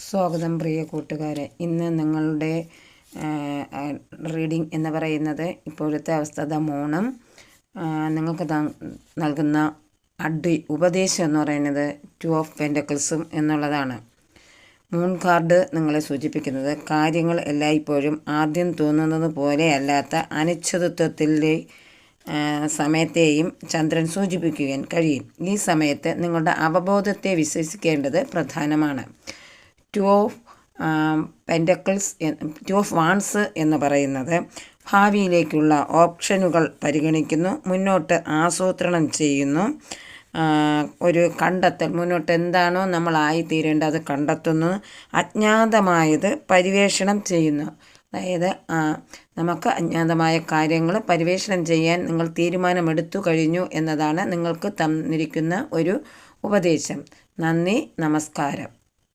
സ്വാഗതം പ്രിയ കൂട്ടുകാരെ. ഇന്ന് നിങ്ങളുടെ റീഡിംഗ് എന്ന് പറയുന്നത് ഇപ്പോഴത്തെ അവസ്ഥ മൂണും നിങ്ങൾക്ക് നൽകുന്ന ഉപദേശം എന്ന് പറയുന്നത് 2 ഓഫ് പെൻറ്റക്കിൾസും എന്നുള്ളതാണ്. മൂൺ കാർഡ് നിങ്ങളെ സൂചിപ്പിക്കുന്നത് കാര്യങ്ങൾ എല്ലായ്പ്പോഴും ആദ്യം തോന്നുന്നത് പോലെ അല്ലാത്ത അനിശ്ചിതത്വത്തിലെ സമയത്തെയും ചന്ദ്രൻ സൂചിപ്പിക്കുവാൻ കഴിയും. ഈ സമയത്ത് നിങ്ങളുടെ അവബോധത്തെ വിശ്വസിക്കേണ്ടത് പ്രധാനമാണ്. 2 ഓഫ് പെൻറ്റക്കിൾസ് 2 ഓഫ് വാൺസ് എന്ന് പറയുന്നത് ഭാവിയിലേക്കുള്ള ഓപ്ഷനുകൾ പരിഗണിക്കുന്നു, മുന്നോട്ട് ആസൂത്രണം ചെയ്യുന്നു, ഒരു കണ്ടെത്തൽ, മുന്നോട്ട് എന്താണോ നമ്മളായിത്തീരേണ്ടത് അത് കണ്ടെത്തുന്നു, അജ്ഞാതമായത് പര്യവേഷണം ചെയ്യുന്നു. അതായത് നമുക്ക് അജ്ഞാതമായ കാര്യങ്ങൾ പര്യവേഷണം ചെയ്യാൻ നിങ്ങൾ തീരുമാനമെടുത്തു കഴിഞ്ഞു എന്നതാണ് നിങ്ങൾക്ക് തന്നിരിക്കുന്ന ഒരു ഉപദേശം. നന്ദി, നമസ്കാരം.